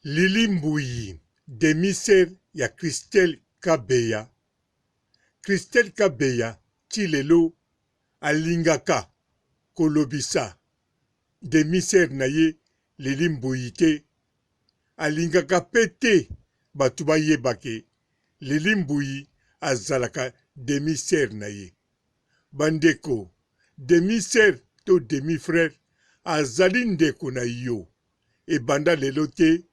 Lili Mbuyi, demi-sœur ya Christelle Kabeya. Christelle Kabeya, Chilelo, alingaka, kolobisa. Demi-sœur na ye, Lili Mbuyi te. Alingaka pete, batuba yebake. Lili Mbuyi, azalaka demi-sœur na ye. Bandeko, demi-sœur to demi-frère, azali ndeko na yo. E banda lelo te,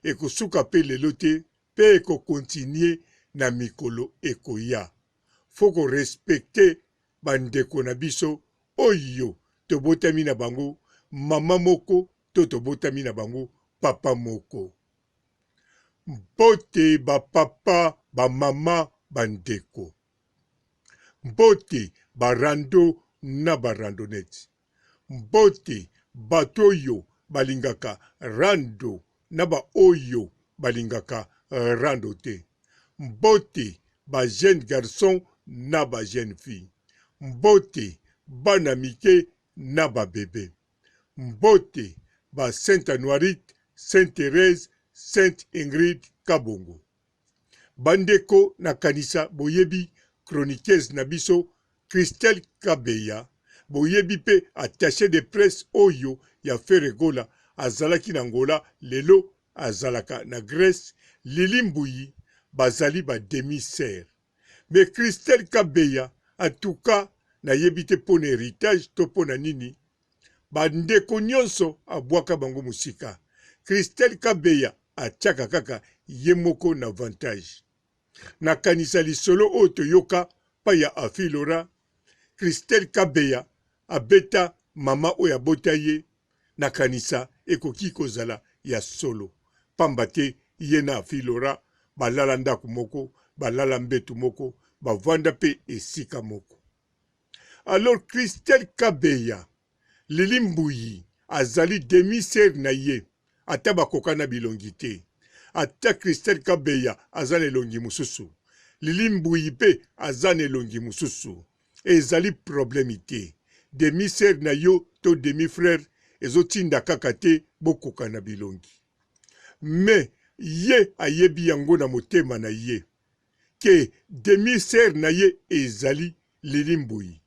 ekosuka pe lelo te, pe ekokontinue na mikolo ekoya. Foko respecte bandeko na biso, oyo tobotami na bango, mama moko, to tobotami na bango, papa moko. Mbote ba papa, ba mama, bandeko. Mbote barando na barandonete. Mbote batoyo balingaka rando na ba oyo balingaka rando te. Mbote ba jeune garçon na ba jeune fille. Mbote bana mike na ba bébé. Mbote ba Sainte Anoirite, Sainte Thérèse, Sainte Ingrid Kabongo. Bandeko na kanisa boyebi chroniqueuse na biso Christelle Kabeya. Boyebi pe attaché de presse oyo ya Feregola azalaki na Angola, lelo azalaka na Grèce. Lili Mbuyi bazali ba demi-sœur. Mais Christelle Kabeya, en tout cas, na yebite pona héritage to pona nini, bandeko nyonso abwaka bango musika. Christelle Kabeya atiaka kaka ye moko na avantage. Na kanisa lisolo oyo toyoka pa ya Afilora, Christelle Kabeya abeta mama oyo abota ye, na kanisa ekoki kozala ya solo. Pamba te ye na Afilora balala ndako moko, balala mbetu moko, bavanda pe esika moko. Alors Christelle Kabeya, Lili Mbuyi azali demi-sœur na ye, ata bakoka na bilongi te. Ata Christelle Kabeya azana elongi mususu, Lili Mbuyi pe azana elongi mususu. Ezali problemi te. Demi-sœur na yo to demi-frère ezotinda kaka te bokoka na bilongi. Mais ye ayebi yango na motema na ye ke demi-sœur na ye ezali Lili Mbuyi.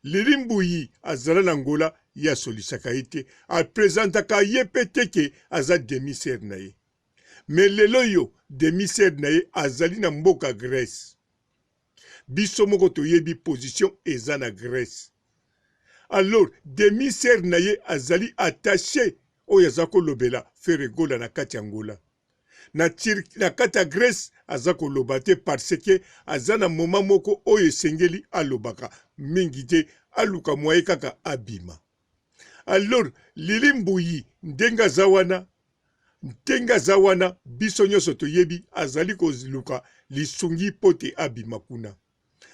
Lili Mbuyi azala na Angola ya solisaka ye te, apresentaka ye pe te ke aza demi-sœur na ye. Mais lelo yo demi-sœur na ye azali na mboka Grèce. Biso moko toyebi position eza na Grèce. Alors demi-sœur na ye azali attaché oyo aza kolobela Feregola na kati Angola. Na kati ya Grèce aza koloba te parce que aza na moma moko oyo esengeli alobaka mingi te, aluka mwaye kaka abima. Alors Lili Mbuyi ndenge aza wana biso nyonso toyebi azali koziluka lisungi pote abima kuna.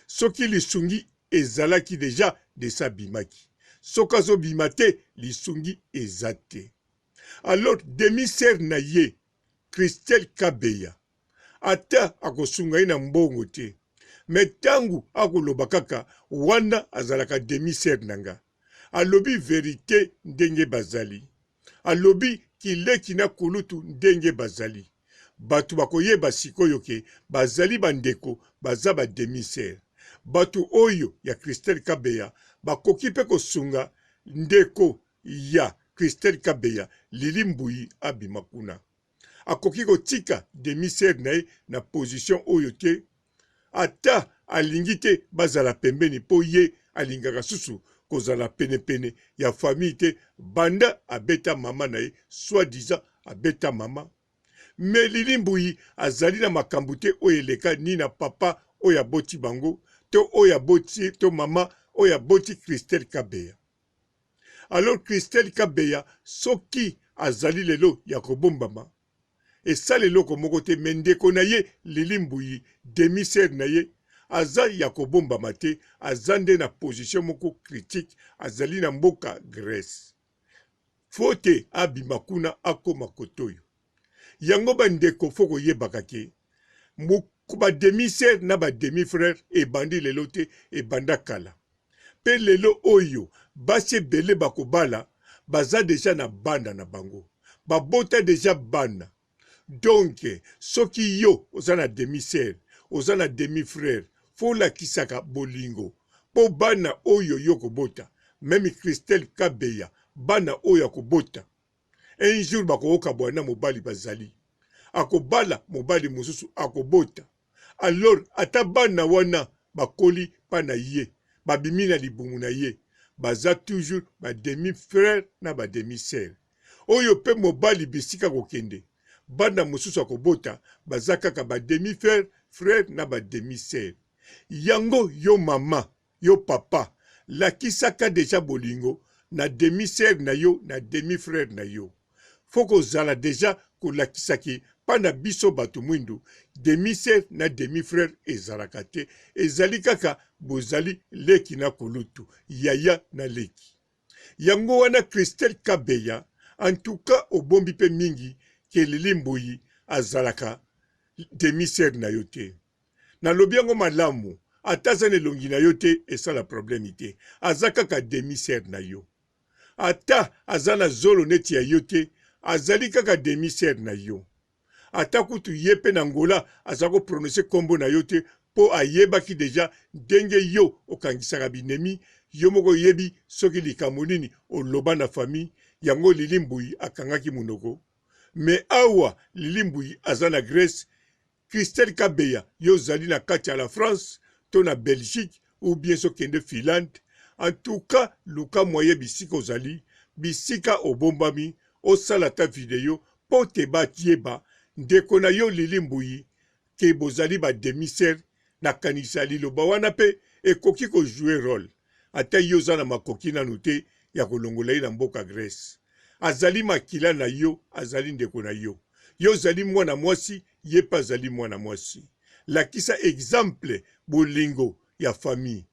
Soki lisungi ezalaki deja desa bimaki. Soki azobima te lisungi eza te. Alors demi-sœur na ye Christelle Kabeya ata akosunga ye na mbongo te, mais tangu akoloba kaka wana azalaka demi-sœur nanga, alobi verité ndenge bazali, alobi kileki na kulutu ndenge bazali. Batu bakoyeba sikoyo ke bazali bandeko, baza ba demi-sœur. Batu oyo ya Christelle Kabeya bakoki pe kosunga ndeko ya Christelle Kabeya, Lili Mbuyi abima kuna. Akoki kotika demi-sœur na ye na position oyo te, ata alingi te bazala pembeni po ye alingaka susu kozala pene ya famille te, banda abeta mama na ye, soi-disant abeta mama. Mais Lili Mbuyi azali na makambo te oyo eleka ni na papa oyo aboti bango, to oyo aboti to mama oyo aboti Christelle Kabeya. Alors Christelle Kabeya soki azali lelo ya kobombama, esala eloko moko te, mendeko na ye Lili Mbuyi demi-sœur na ye aza ya kobombama te, aza nde na position moko critique, azali na mboka Grèce. Fote abima kuna akoma kotoyo. Yango bandeko foko yebaka ke ba demi-sœur na ba demi-frère ebandi lelo te, ebanda kala. Pe lelo oyo basi ebele bakobala baza deja na banda na bango, babota deja banda. Donc soki yo ozana demi-sœur ozana demi-frère fo la kisaka bolingo po bana oyo yo kobota même Christelle Kabeya bana oyo kobota un jour bakoyoka bwana mobali bazali akobala mobali mosusu akobota alors ata bana wana bakoli pa na ye babimi na libumu na ye baza toujours ba demi-frère na ba demi-sœur oyo pe mobali bisika kokende bana mosusu akobota baza kaka ba demi-frère frère na ba demi-sœur yango yo mama yo papa lakisaka deja bolingo na demi-sœur na yo na demi-frère na yo foko zala deja kolakisaki pana biso bato mwindu demi-sœur na demi-frère ezalaka te ezali kaka bozali leki na kulutu yaya na leki yango wana Christelle Kabeya en tout cas obombi pe mingi ke Lilimbuyi azalaka demi-sœur na yo te nalobi yango malamu ata elongi na yo te esala problème te aza kaka demi-sœur na yo ata aza na zolo neti ya yo te azali kaka demi-sœur na yo ata kutu ye pe na ngola aza koprononce kombo na yo te po ayebaki deja ndenge yo okangisaka binemi yo moko yebi soki likambo nini oloba na famille yango Lilimbuyi akangaki munoko me awa Lilimbuyi aza na Grèce Christelle Kabeya yo zali na kati ya la France to na Belgique ou bien sokende Finlande en tout cas luka moye bisika ozali bisika obombami osala ta video po te batieba ndeko na yo Lilimbuyi ke bozali ba demi-sœur na kanisa liloba wana pe ekoki ko jouer rôle ata yo zana makoki nanu te ya kolongola na mboka Grèce azali makila na yo azali ndeko na yo yo zali mwana mwasi ye pa zali mwana mwasi lakisa exemple bolingo ya famille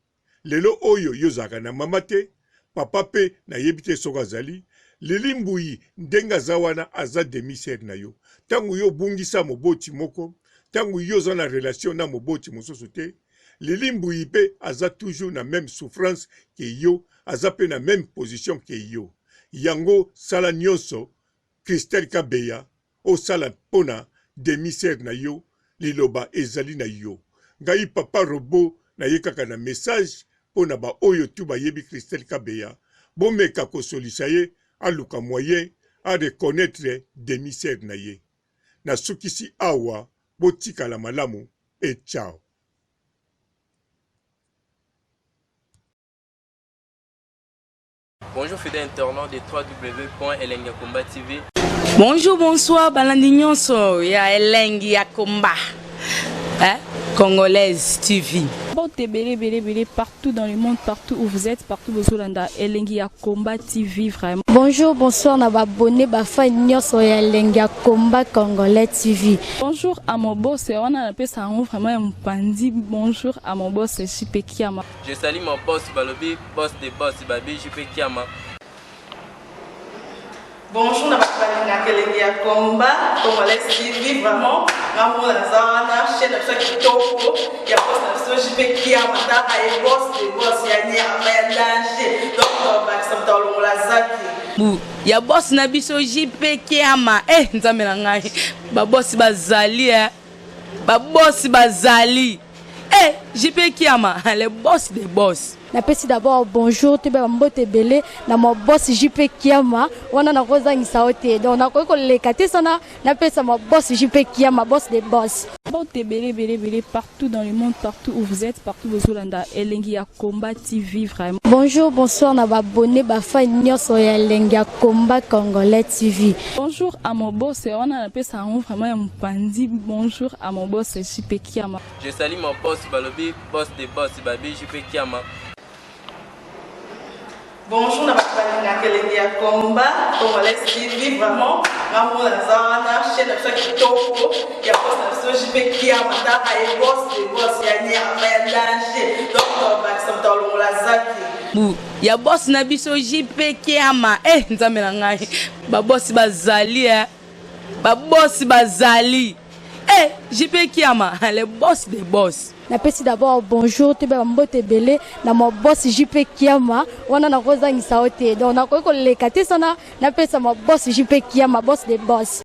lelo oyo yo zaka na mama te papa pe na yebite soka zali Lilimbuyi ndenga za wana aza demi-sœur na yo tangu yo bungisa moboti moko tangu yo zana relation na moboti mosusu te Lilimbuyi pe aza toujours na même souffrance ke yo aza pe na même position ke yo yango sala nyonso Christelle Kabeya o sala pona demi-sœur na yo liloba ezali na yo ngai papa robo na ye kaka na message pona ba oyo tu ba yebi Christelle Kabeya bomeka kosolisa ye aluka moyen a reconnaître demi-sœur na ye na sukisi awa botika la malamu et ciao. Bonjour fidèles internautes de www.elengiakomba TV. Bonjour, bonsoir, balandi nyonso ya Elengi ya Komba. Congolaise TV. Belé, partout dans le monde, partout où vous êtes, partout où vous êtes, Elengi ya Komba TV, vraiment. Bonjour, bonsoir, na abonné bafa nyonso ya Elengi ya Komba Congolais TV. Bonjour à mon boss, on a appelé ça vraiment un pandi. Bonjour à mon boss, JP Kiama. Je salue mon boss Balobi, boss des boss Babi, JP Kiama. Bonjour, na Elengi ya Komba Congolais TV, vraiment. Ngamo na zana chaîne de chaque toko ya boss na JP Kiama ta ay boss des boss ya ni ya danger. Donc ba samta longola zaki. Ya boss na biso JP Kiama nzambe na ngai ba boss bazali ba boss bazali JP Kiama le boss des boss. Napesi d'abord bonjour te ba mbote belé na mo boss JP Kiama wana na kozangisa ote donc na ko lekate sana napesa mo boss JP Kiama boss des boss. Belé, partout dans le monde, partout où vous êtes, partout où vous êtes, Elengi ya Komba TV, vraiment. Bonjour, bonsoir, na abonné bafa nyonso ya Elengi ya Komba Congolais TV. Bonjour à mon boss, on a appelé ça vraiment un pandi. Bonjour à mon boss, JP Kiama. Je salue mon boss Balobi, boss des boss Babi, JP Kiama. Bonjour, na Elengi ya Komba Congolais TV, vraiment. Ngamo na zana chaîne de chaque toko ya boss na JP Kiama ta ay boss des boss ya ni ya danger. Donc ba samta longola zaki. Ya boss na biso JP Kiama nzambe na ngai ba boss bazali ba boss bazali JP Kiama le boss des boss. Napesi d'abord bonjour te ba mbote belé na mo boss JP Kiama wana na kozangisa ote donc na ko lekate sana napesa mo boss JP Kiama boss des boss.